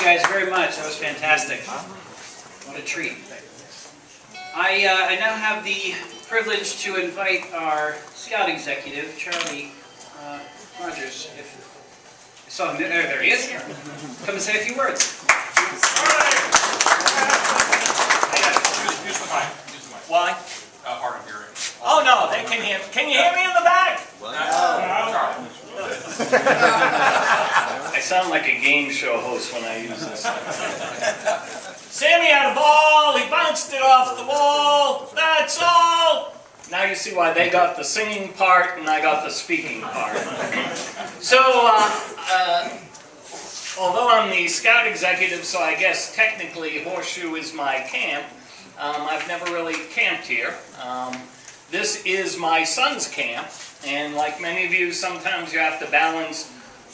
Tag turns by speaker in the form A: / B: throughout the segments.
A: guys very much. That was fantastic. What a treat. I now have the privilege to invite our Scout executive, Charlie Rogers. If I saw him there he is. Come and say a few words.
B: Use the mic.
C: Why?
B: Hard of hearing.
C: Oh no, they can hear me. Can you hear me in the back?
A: I sound like a game show host when I use this.
C: Sammy had a ball, he bounced it off the wall, that's all! Now you see why they got the singing part and I got the speaking part. So, although I'm the Scout executive, so I guess technically Horseshoe is my camp, I've never really camped here. This is my son's camp, and like many of you, sometimes you have to balance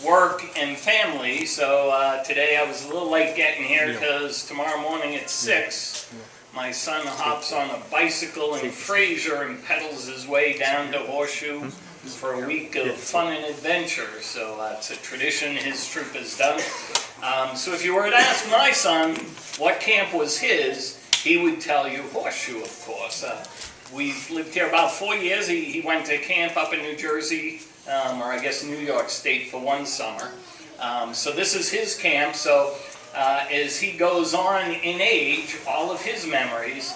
C: work and family, so today I was a little late getting here because tomorrow morning at 6, my son hops on a bicycle in Fraser and pedals his way down to Horseshoe for a week of fun and adventure. So it's a tradition his troop has done. So if you were to ask my son what camp was his, he would tell you Horseshoe, of course. We've lived here about 4 years. He went to camp up in New Jersey, or I guess New York State for one summer. So this is his camp. So as he goes on in age, all of his memories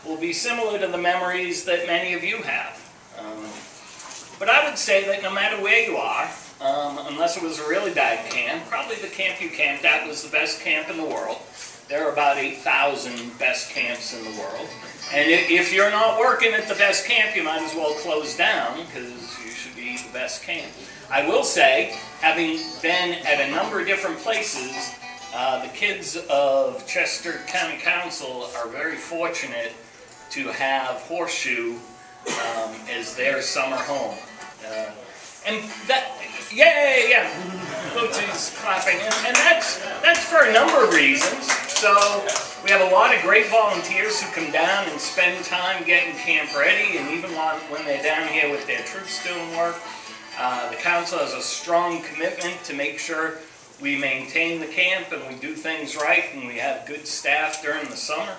C: will be similar to the memories that many of you have. But I would say that no matter where you are, unless it was a really bad camp, probably the camp you camped at was the best camp in the world. There are about 8,000 best camps in the world. And if you're not working at the best camp, you might as well close down, because you should be the best camp. I will say, having been at a number of different places, the kids of Chester County Council are very fortunate to have Horseshoe as their summer home. And that, yay, yeah, Lucy's clapping, and that's for a number of reasons. So we have a lot of great volunteers who come down and spend time getting camp ready, and even when they're down here with their troops doing work. The council has a strong commitment to make sure we maintain the camp and we do things right, and we have good staff during the summer.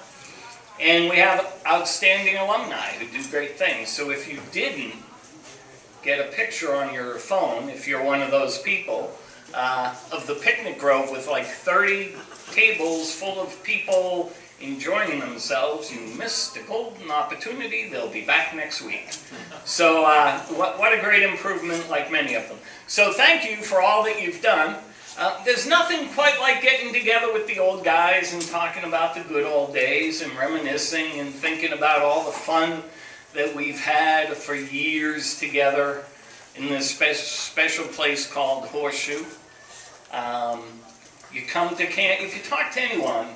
C: And we have outstanding alumni who do great things. So if you didn't get a picture on your phone, if you're one of those people, of the picnic grove with like 30 tables full of people enjoying themselves, you missed a golden opportunity. They'll be back next week. So what a great improvement, like many of them. So thank you for all that you've done. There's nothing quite like getting together with the old guys and talking about the good old days and reminiscing and thinking about all the fun that we've had for years together in this special place called Horseshoe. You come to camp, if you talk to anyone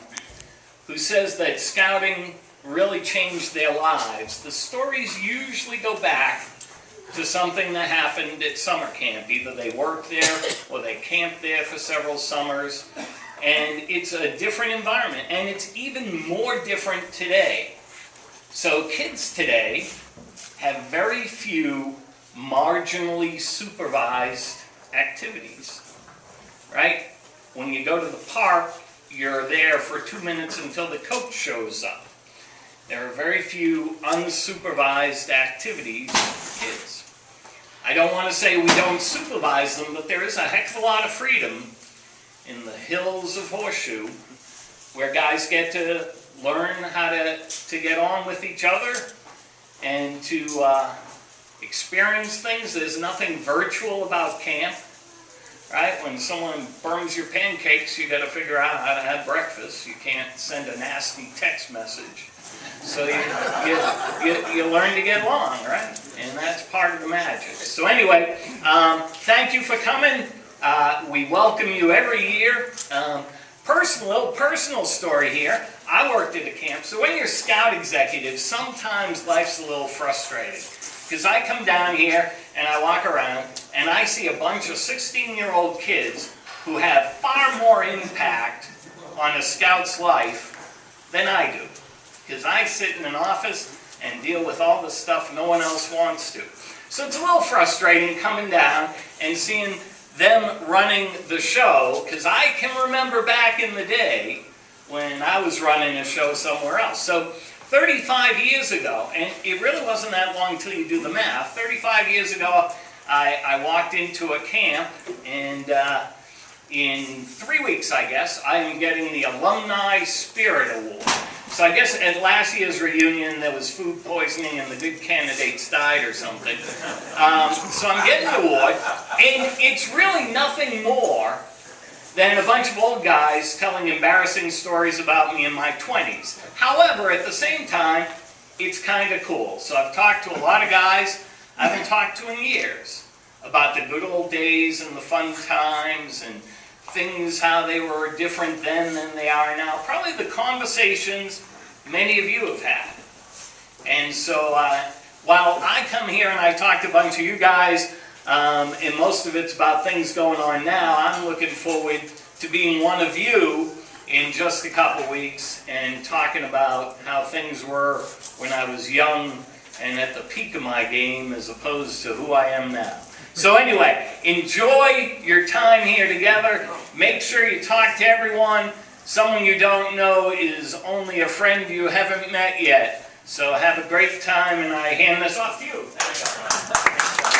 C: who says that scouting really changed their lives, the stories usually go back to something that happened at summer camp. Either they worked there or they camped there for several summers. And it's a different environment, and it's even more different today. So kids today have very few marginally supervised activities, right? When you go to the park, you're there for 2 minutes until the coach shows up. There are very few unsupervised activities for kids. I don't want to say we don't supervise them, but there is a heck of a lot of freedom in the hills of Horseshoe where guys get to learn how to get on with each other and to experience things. There's nothing virtual about camp, right? When someone burns your pancakes, you got to figure out how to have breakfast. You can't send a nasty text message. So you learn to get along, right? And that's part of the magic. So anyway, thank you for coming. We welcome you every year. Little personal story here. I worked at a camp, so when you're Scout executive, sometimes life's a little frustrating. Because I come down here and I walk around and I see a bunch of 16-year-old kids who have far more impact on a Scout's life than I do. Because I sit in an office and deal with all the stuff no one else wants to. So it's a little frustrating coming down and seeing them running the show, because I can remember back in the day when I was running a show somewhere else. So 35 years ago, and it really wasn't that long till you do the math, 35 years ago I walked into a camp, and in 3 weeks, I guess, I am getting the Alumni Spirit Award. So I guess at last year's reunion there was food poisoning and the good candidates died or something. So I'm getting the award, and it's really nothing more than a bunch of old guys telling embarrassing stories about me in my 20s. However, at the same time, it's kind of cool. So I've talked to a lot of guys I haven't talked to in years about the good old days and the fun times and things, how they were different then than they are now. Probably the conversations many of you have had. And so while I come here and I talk to a bunch of you guys, and most of it's about things going on now, I'm looking forward to being one of you in just a couple weeks and talking about how things were when I was young and at the peak of my game as opposed to who I am now. So anyway, enjoy your time here together. Make sure you talk to everyone. Someone you don't know is only a friend you haven't met yet. So have a great time, and I hand this off to you.